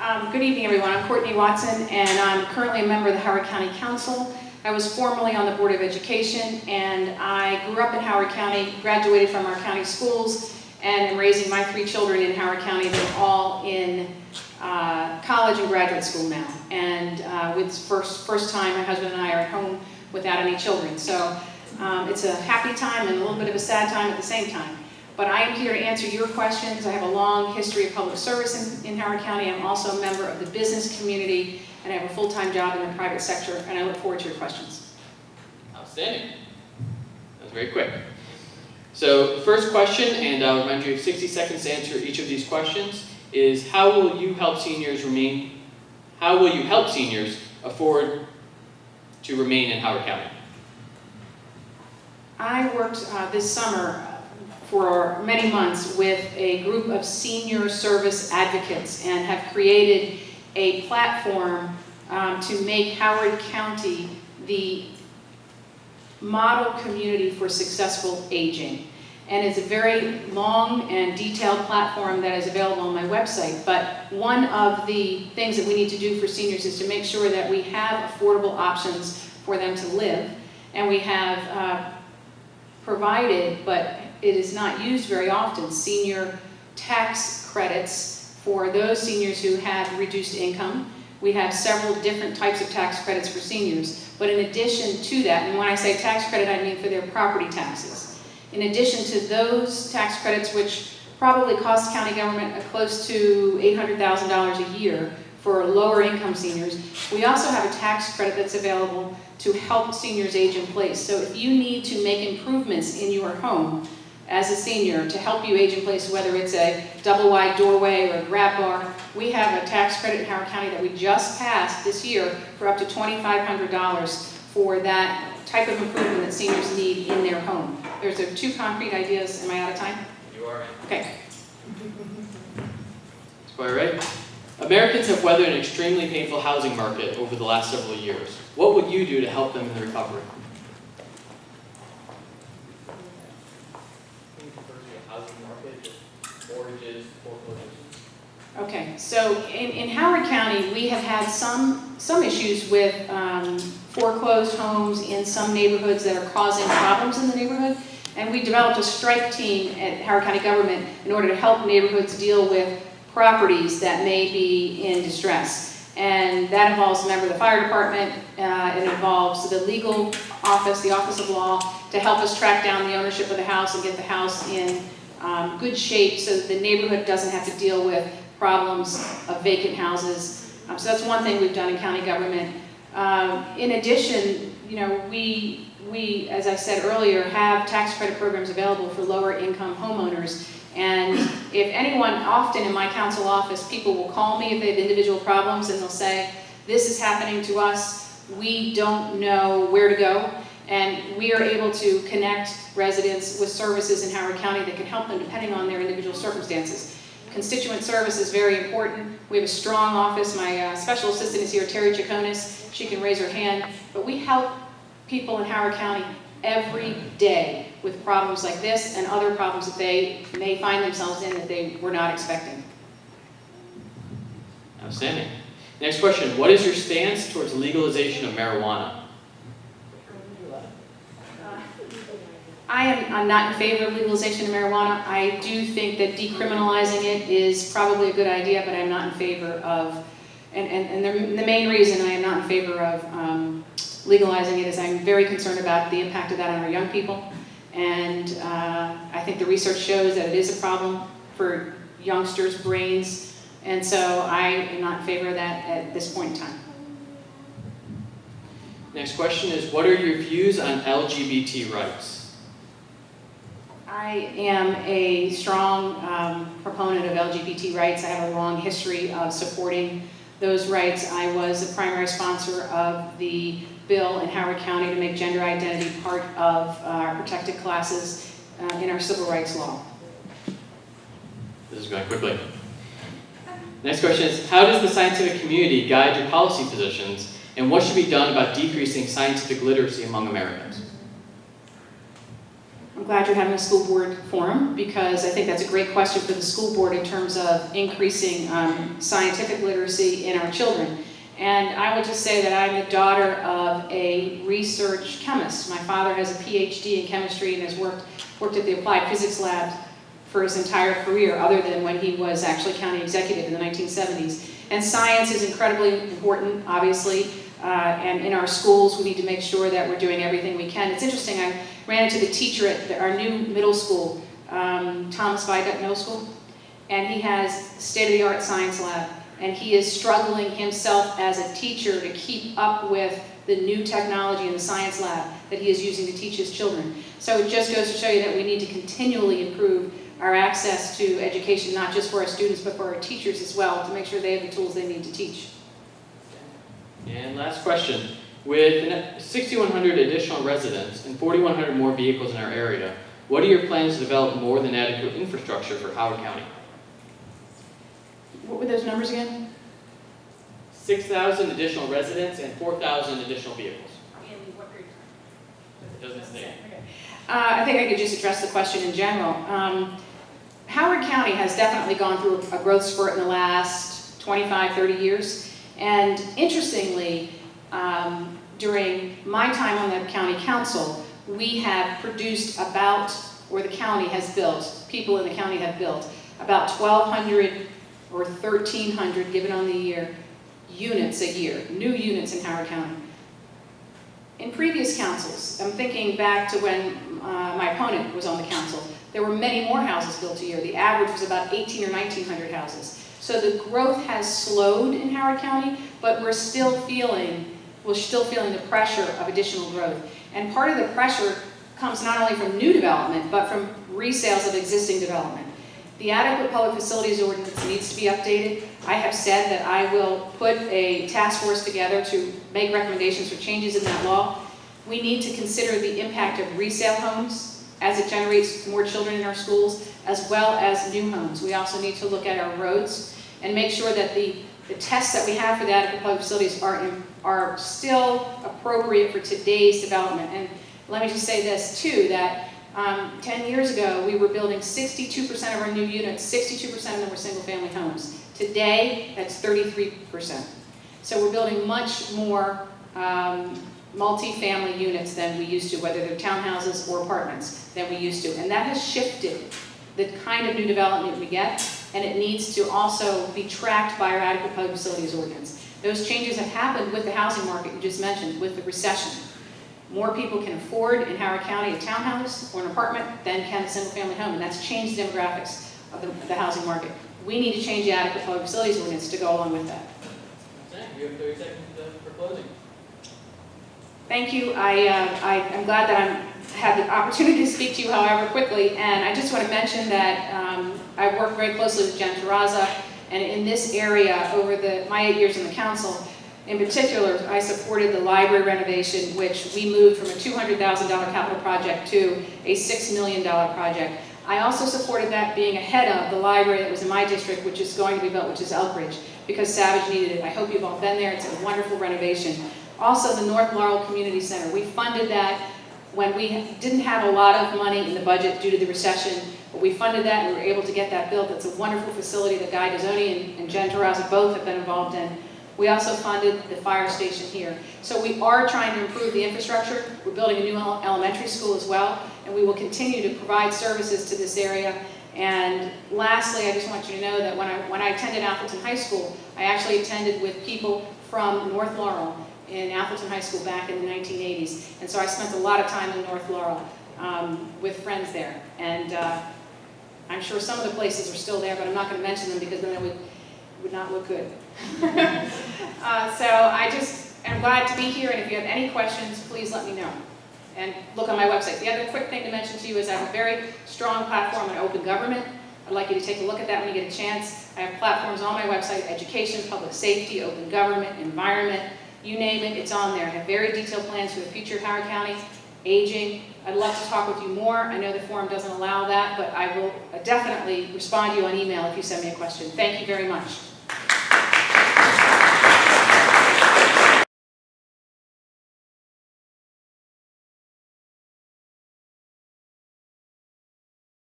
Good evening, everyone. I'm Courtney Watson, and I'm currently a member of the Howard County Council. I was formerly on the Board of Education, and I grew up in Howard County, graduated from our county schools, and am raising my 3 children in Howard County. They're all in college and graduate school now. And with first time, my husband and I are at home without any children. So it's a happy time and a little bit of a sad time at the same time. But I am here to answer your questions. I have a long history of public service in Howard County. I'm also a member of the business community, and I have a full-time job in the private sector, and I look forward to your questions. Outstanding. That was very quick. So the first question, and I'll remind you of 60 seconds to answer each of these questions, is how will you help seniors afford to remain in Howard County? I worked this summer for many months with a group of senior service advocates and have created a platform to make Howard County the model community for successful aging. And it's a very long and detailed platform that is available on my website. But one of the things that we need to do for seniors is to make sure that we have affordable options for them to live. And we have provided, but it is not used very often, senior tax credits for those seniors who have reduced income. We have several different types of tax credits for seniors. But in addition to that, and when I say tax credit, I mean for their property taxes. In addition to those tax credits, which probably cost county government close to $800,000 a year for lower income seniors, we also have a tax credit that's available to help seniors age in place. So if you need to make improvements in your home as a senior to help you age in place, whether it's a double-wide doorway or a grab bar, we have a tax credit in Howard County that we just passed this year for up to $2,500 for that type of improvement that seniors need in their home. There's 2 concrete ideas. Am I out of time? You are. Okay. That's quite right. Americans have weathered an extremely painful housing market over the last several years. What would you do to help them in the recovery? Mortgages, foreclosures. Okay, so in Howard County, we have had some issues with foreclosed homes in some neighborhoods that are causing problems in the neighborhood, and we developed a strike team at Howard County government in order to help neighborhoods deal with properties that may be in distress. And that involves a member of the fire department, it involves the legal office, the Office of Law, to help us track down the ownership of the house and get the house in good shape so that the neighborhood doesn't have to deal with problems of vacant houses. So that's one thing we've done in county government. In addition, we, as I said earlier, have tax credit programs available for lower income homeowners. And if anyone, often in my council office, people will call me if they have individual problems and they'll say, this is happening to us, we don't know where to go. And we are able to connect residents with services in Howard County that can help them depending on their individual circumstances. Constituent service is very important. We have a strong office. My special assistant is here, Terry Chaconis. She can raise her hand. But we help people in Howard County every day with problems like this and other problems that they may find themselves in that they were not expecting. Outstanding. Next question. What is your stance towards legalization of marijuana? I'm not in favor of legalization of marijuana. I do think that decriminalizing it is probably a good idea, but I'm not in favor of, and the main reason I am not in favor of legalizing it is I'm very concerned about the impact of that on our young people. And I think the research shows that it is a problem for youngsters' brains. And so I am not in favor of that at this point in time. Next question is, what are your views on LGBT rights? I am a strong proponent of LGBT rights. I have a long history of supporting those rights. I was the primary sponsor of the bill in Howard County to make gender identity part of our protected classes in our civil rights law. This is going quickly. Next question is, how does the scientific community guide your policy positions, and what should be done about decreasing scientific literacy among Americans? I'm glad you're having a school board forum, because I think that's a great question for the school board in terms of increasing scientific literacy in our children. And I will just say that I'm the daughter of a research chemist. My father has a PhD in chemistry and has worked at the applied physics lab for his entire career, other than when he was actually county executive in the 1970s. And science is incredibly important, obviously, and in our schools we need to make sure that we're doing everything we can. It's interesting, I ran into the teacher at our new middle school, Thomas Viaduct Middle School, and he has state-of-the-art science lab, and he is struggling himself as a teacher to keep up with the new technology in the science lab that he is using to teach his children. So it just goes to show you that we need to continually improve our access to education, not just for our students, but for our teachers as well, to make sure they have the tools they need to teach. And last question. With 6,100 additional residents and 4,100 more vehicles in our area, what are your plans to develop more than adequate infrastructure for Howard County? What were those numbers again? 6,000 additional residents and 4,000 additional vehicles. In what period of time? It doesn't say. Okay. I think I could just address the question in general. Howard County has definitely gone through a growth spurt in the last 25, 30 years. And interestingly, during my time on the county council, we have produced about, or the county has built, people in the county have built, about 1,200 or 1,300, given on the year, units a year, new units in Howard County. In previous councils, I'm thinking back to when my opponent was on the council, there were many more houses built a year. The average was about 1,800 or 1,900 houses. So the growth has slowed in Howard County, but we're still feeling the pressure of additional growth. And part of the pressure comes not only from new development, but from resales of existing development. The adequate public facilities ordinance needs to be updated. I have said that I will put a task force together to make recommendations for changes in that law. We need to consider the impact of resale homes as it generates more children in our schools, as well as new homes. We also need to look at our roads and make sure that the tests that we have for the adequate public facilities are still appropriate for today's development. And let me just say this too, that 10 years ago, we were building 62% of our new units, 62% of them were single-family homes. Today, that's 33%. So we're building much more multi-family units than we used to, whether they're townhouses or apartments, than we used to. And that has shifted the kind of new development we get, and it needs to also be tracked by our adequate public facilities ordinance. Those changes have happened with the housing market you just mentioned, with the recession. More people can afford in Howard County a townhouse or an apartment than can a single-family home, and that's changed the demographics of the housing market. We need to change the adequate public facilities ordinance to go along with that. You have 30 seconds for closing. Thank you. I'm glad that I had the opportunity to speak to you, however, quickly, and I just want to mention that I worked very closely with Jen Terraza, and in this area, over my 8 years in the council, in particular, I supported the library renovation, which we moved from a $200,000 capital project to a $6 million project. I also supported that being ahead of the library that was in my district, which is going to be built, which is Elkridge, because Savage needed it. I hope you've all been there. It's a wonderful renovation. Also, the North Laurel Community Center. We funded that when we didn't have a lot of money in the budget due to the recession, but we funded that and we were able to get that built. It's a wonderful facility that Guy Dezzoni and Jen Terraza both have been involved in. We also funded the fire station here. So we are trying to improve the infrastructure. We're building a new elementary school as well, and we will continue to provide services to this area. And lastly, I just want you to know that when I attended Appleton High School, I actually attended with people from North Laurel in Appleton High School back in the 1980s. And so I spent a lot of time in North Laurel with friends there. And I'm sure some of the places are still there, but I'm not going to mention them because then it would not look good. So I just am glad to be here, and if you have any questions, please let me know. And look on my website. The other quick thing to mention to you is I have a very strong platform on open government. I'd like you to take a look at that when you get a chance. I have platforms on my website: education, public safety, open government, environment, you name it, it's on there. I have very detailed plans for the future of Howard County, aging. I'd love to talk with you more. I know the forum doesn't allow that, but I will definitely respond to you on email if you send me a question. Thank you very much.